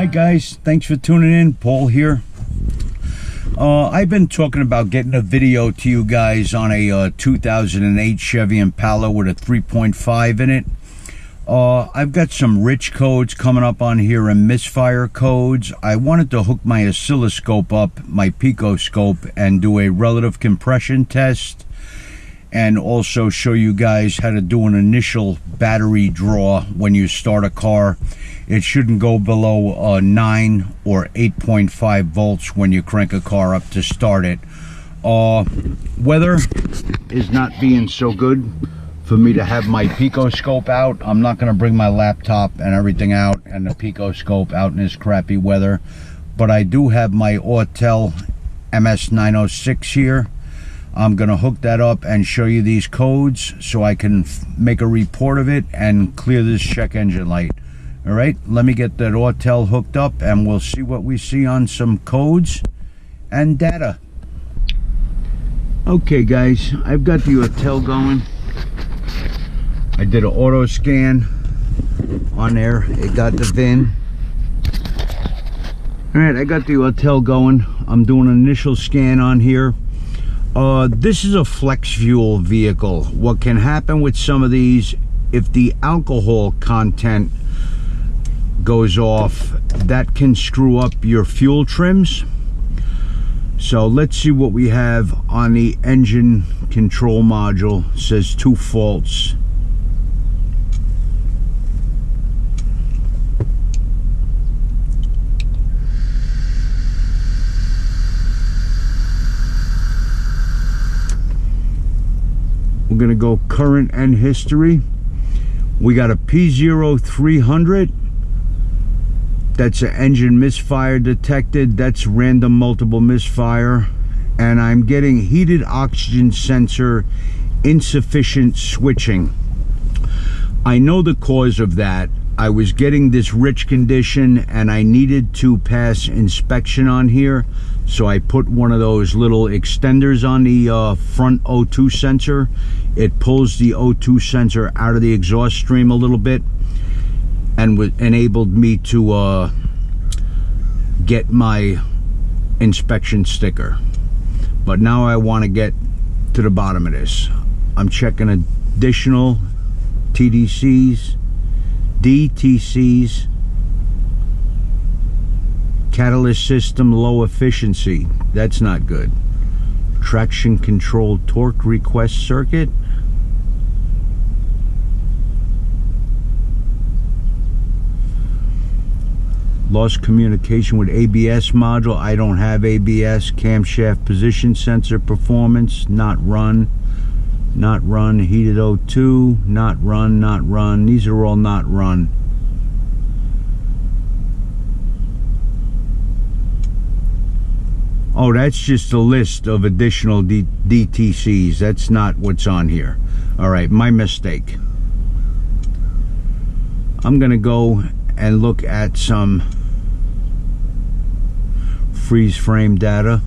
Hi guys, thanks for tuning in. Paul here. I've been talking about getting a video to you guys on a 2008 Chevy Impala with a 3.5 in it. I've got some rich codes coming up on here and misfire codes. I wanted to hook my oscilloscope up, my picoscope, and do a relative compression test, and also show you guys how to do an initial battery draw when you start a car. It shouldn't go below 9 or 8.5 volts when you crank a car up to start it. Weather is not being so good for me to have my picoscope out. I'm not going to bring my laptop and everything out and the picoscope out in this crappy weather, but I do have my Autel MS906 here. I'm going to hook that up and show you these codes so I can make a report of it and clear this check engine light. All right, let me get that Autel hooked up and we'll see what we see on some codes and data. Okay guys, I've got the Autel going. I did an auto scan on there. It got the VIN. All right, I got the Autel going. I'm doing an initial scan on here. This is a flex fuel vehicle. What can happen with some of these, if the alcohol content goes off, that can screw up your fuel trims. So let's see what we have on the engine control module. It says 2 faults. We're gonna go current and history. We got a p0300. That's an engine misfire detected. That's random multiple misfire. And I'm getting heated oxygen sensor insufficient switching. I know the cause of that. I was getting this rich condition and I needed to pass inspection on here. So I put one of those little extenders on the front O2 sensor. It pulls the O2 sensor out of the exhaust stream a little bit and enabled me to get my inspection sticker. But now I want to get to the bottom of this. I'm checking additional TDCs, DTCs, catalyst system low efficiency. That's not good. Traction control torque request circuit. Lost communication with ABS module. I don't have ABS. Camshaft position sensor performance not run. Not run. Heated O2 not run. Not run. These are all not run. Oh, that's just a list of additional DTCs. That's not what's on here. All right, my mistake. I'm gonna go and look at some freeze frame data.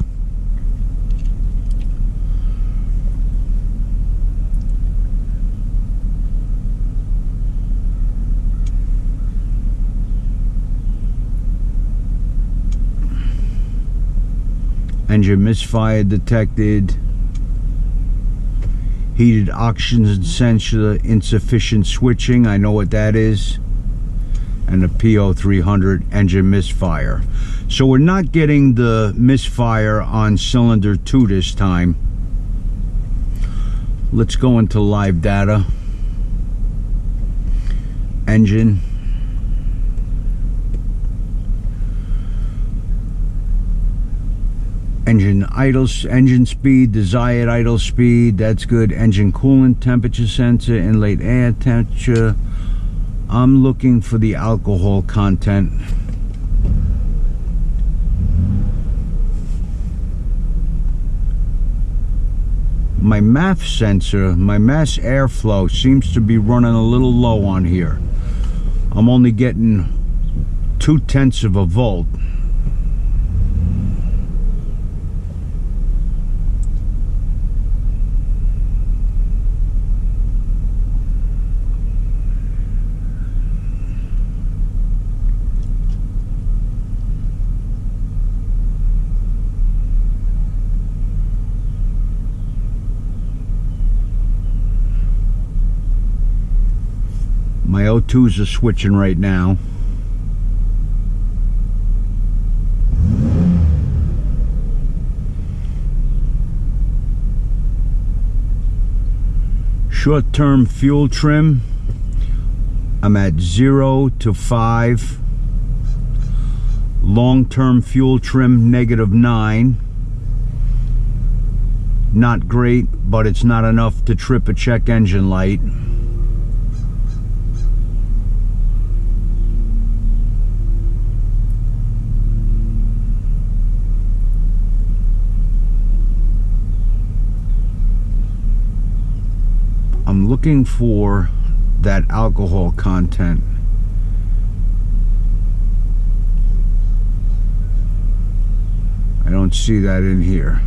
Engine misfire detected. Heated oxygen sensor insufficient switching. I know what that is. And the p0300 engine misfire. So we're not getting the misfire on cylinder 2 this time. Let's go into live data. Engine. Engine idle, engine speed, desired idle speed, that's good. Engine coolant temperature sensor, inlet air temperature. I'm looking for the alcohol content. My MAF sensor, my mass airflow seems to be running a little low on here. I'm only getting 0.2 of a volt. O2s are switching right now. Short-term fuel trim, I'm at 0 to 5. Long-term fuel trim, -9. Not great, but it's not enough to trip a check engine light. I'm looking for that alcohol content. I don't see that in here.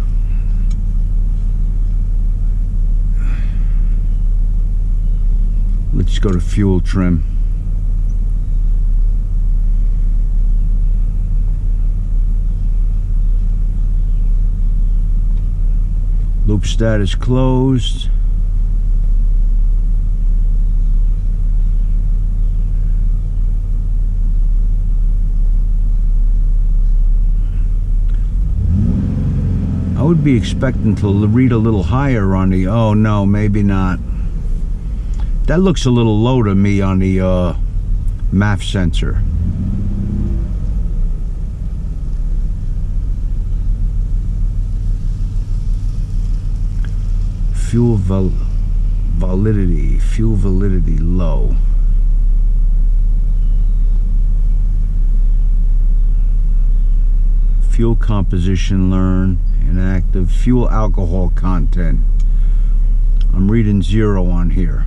Let's go to fuel trim. Loop status closed. I would be expecting to read a little higher on the, oh no, maybe not. That looks a little low to me on the MAF sensor. Fuel validity low. Fuel composition learn, inactive. Fuel alcohol content, I'm reading 0 on here.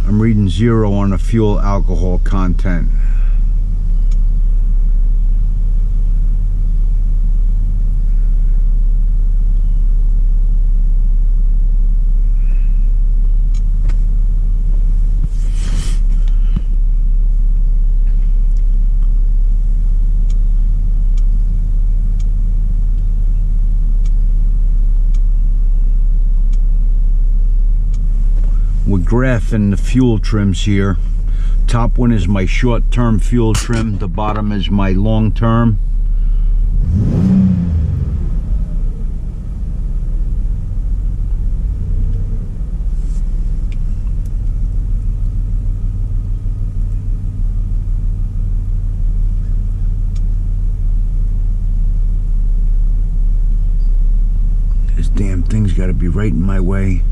I'm reading 0 on the fuel alcohol content. We're graphing the fuel trims here. Top one is my short-term fuel trim. The bottom is my long-term. This damn thing's got to be right in my way.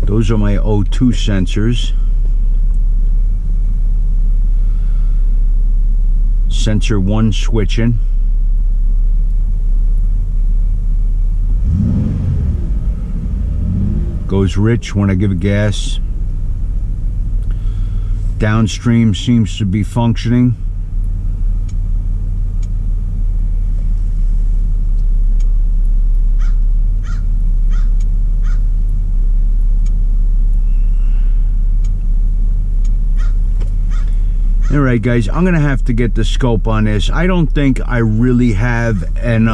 Those are my O2 sensors. Sensor 1 switching. Goes rich when I give it gas. Downstream seems to be functioning. Alright guys, I'm gonna have to get the scope on this. I don't think I really have an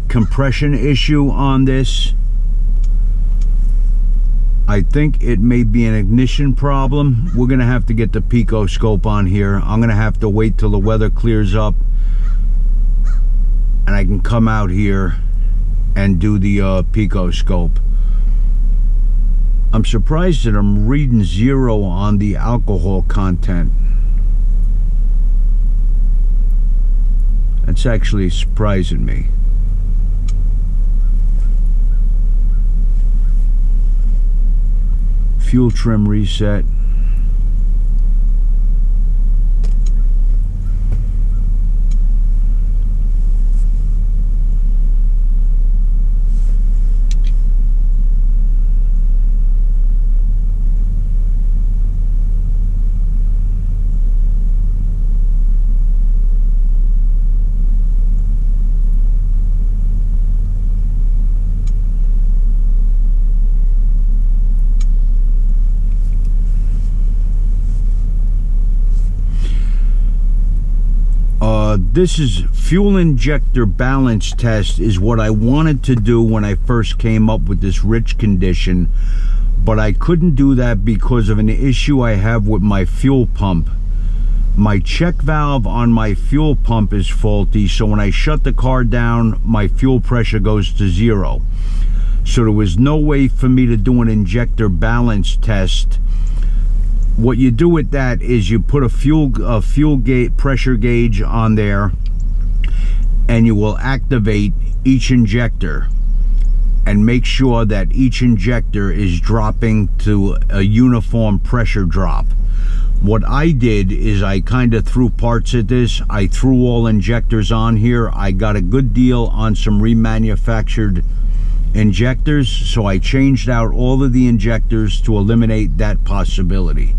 compression issue on this. I think it may be an ignition problem. We're gonna have to get the pico scope on here. I'm gonna have to wait till the weather clears up and I can come out here and do the pico scope. I'm surprised that I'm reading 0 on the alcohol content. That's actually surprising me. Fuel trim reset. this is fuel injector balance test is what I wanted to do when I first came up with this rich condition, but I couldn't do that because of an issue I have with my fuel pump. My check valve on my fuel pump is faulty, so when I shut the car down, my fuel pressure goes to 0. So there was no way for me to do an injector balance test. What you do with that is you put a fuel gauge, pressure gauge on there, and you will activate each injector and make sure that each injector is dropping to a uniform pressure drop. What I did is I kind of threw parts at this. I threw all injectors on here. I got a good deal on some remanufactured injectors, so I changed out all of the injectors to eliminate that possibility.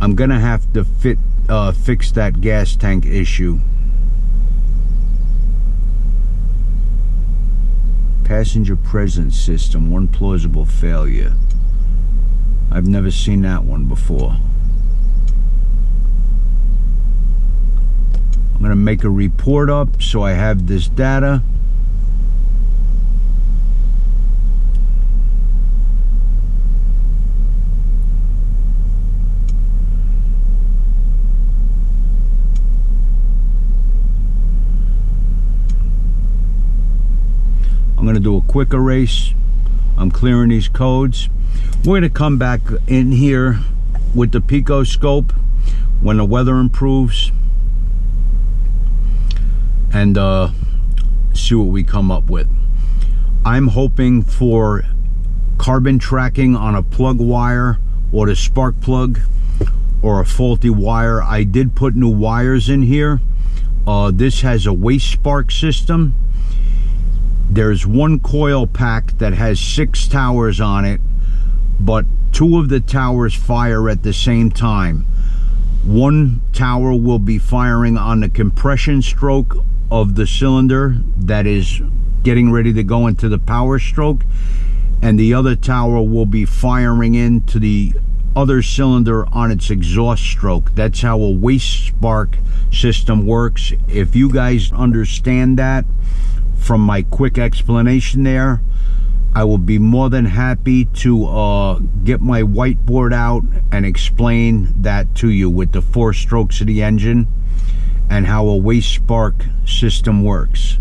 I'm gonna have to fix that gas tank issue. Passenger presence system, one plausible failure. I've never seen that one before. I'm gonna make a report up so I have this data. I'm going to do a quick erase. I'm clearing these codes. We're going to come back in here with the Pico scope when the weather improves and see what we come up with. I'm hoping for carbon tracking on a plug wire or the spark plug or a faulty wire. I did put new wires in here. This has a waste spark system. There's one coil pack that has 6 towers on it, but 2 of the towers fire at the same time. One tower will be firing on the compression stroke of the cylinder that is getting ready to go into the power stroke, and the other tower will be firing into the other cylinder on its exhaust stroke. That's how a waste spark system works. If you guys understand that from my quick explanation there, I will be more than happy to get my whiteboard out and explain that to you with the 4 strokes of the engine and how a waste spark system works.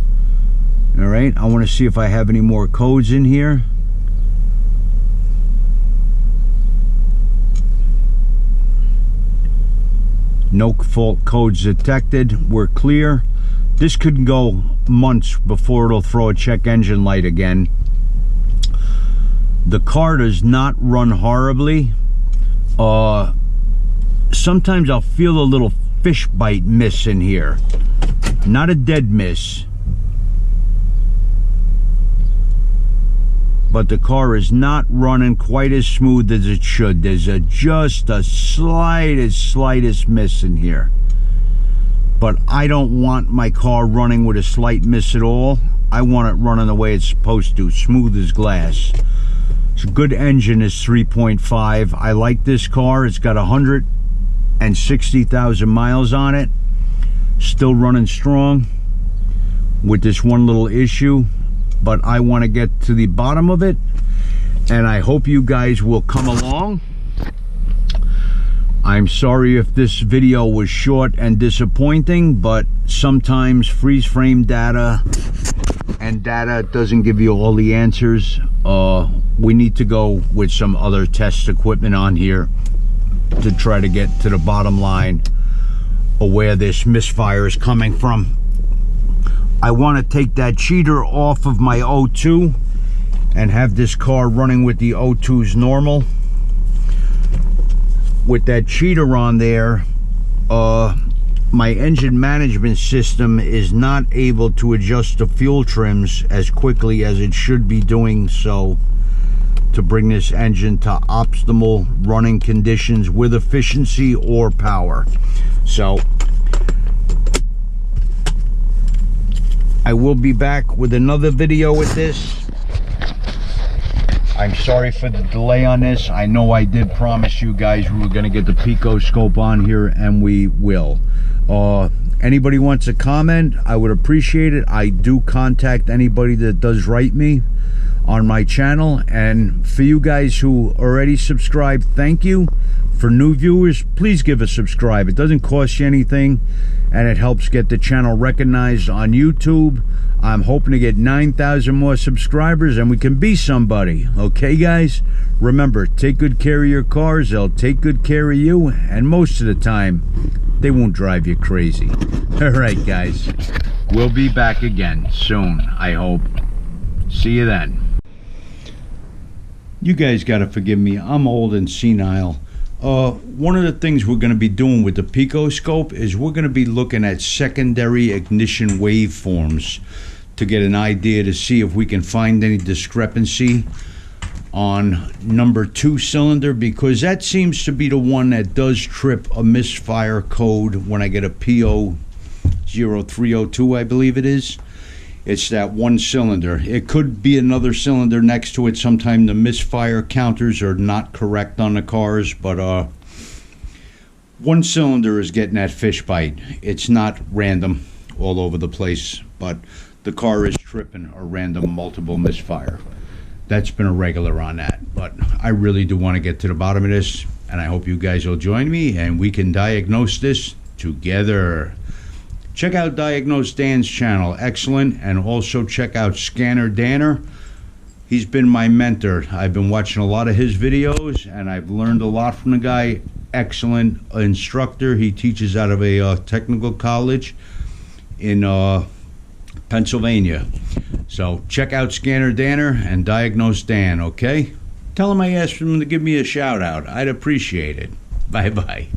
All right, I want to see if I have any more codes in here. No fault codes detected. We're clear. This could go months before it'll throw a check engine light again. The car does not run horribly. Sometimes I'll feel a little fish bite miss in here. Not a dead miss. But the car is not running quite as smooth as it should. There's just a slightest miss in here. But I don't want my car running with a slight miss at all. I want it running the way it's supposed to, smooth as glass. It's a good engine, is 3.5. I like this car. It's got 160,000 miles on it. Still running strong with this one little issue. But I want to get to the bottom of it. And I hope you guys will come along. I'm sorry if this video was short and disappointing, but sometimes freeze frame data and data doesn't give you all the answers. We need to go with some other test equipment on here to try to get to the bottom line of where this misfire is coming from. I want to take that cheater off of my O2 and have this car running with the O2's normal. With that cheater on there, my engine management system is not able to adjust the fuel trims as quickly as it should be doing so to bring this engine to optimal running conditions with efficiency or power. So I will be back with another video with this. I'm sorry for the delay on this. I know I did promise you guys we were going to get the Pico scope on here, and we will. Anybody wants to comment, I would appreciate it. I do contact anybody that does write me on my channel. And for you guys who already subscribed, thank you. For new viewers, please give a subscribe. It doesn't cost you anything, and it helps get the channel recognized on YouTube. I'm hoping to get 9,000 more subscribers, and we can be somebody. Okay, guys? Remember, take good care of your cars. They'll take good care of you, and most of the time, they won't drive you crazy. All right, guys. We'll be back again soon, I hope. See you then. You guys got to forgive me. I'm old and senile. One of the things we're going to be doing with the Pico scope is we're going to be looking at secondary ignition waveforms to get an idea to see if we can find any discrepancy on number 2 cylinder, because that seems to be the one that does trip a misfire code when I get a p0302, I believe it is. It's that one cylinder. It could be another cylinder next to it. Sometimes the misfire counters are not correct on the cars, but one cylinder is getting that fish bite. It's not random all over the place, but the car is tripping a random multiple misfire. That's been a regular on that, but I really do want to get to the bottom of this, and I hope you guys will join me and we can diagnose this together. Check out Diagnose Dan's channel, excellent, and also check out Scanner Danner. He's been my mentor. I've been watching a lot of his videos, and I've learned a lot from the guy. Excellent instructor. He teaches out of a technical college in Pennsylvania. So check out Scanner Danner and Diagnose Dan, okay? Tell him I asked him to give me a shout out. I'd appreciate it. Bye-bye.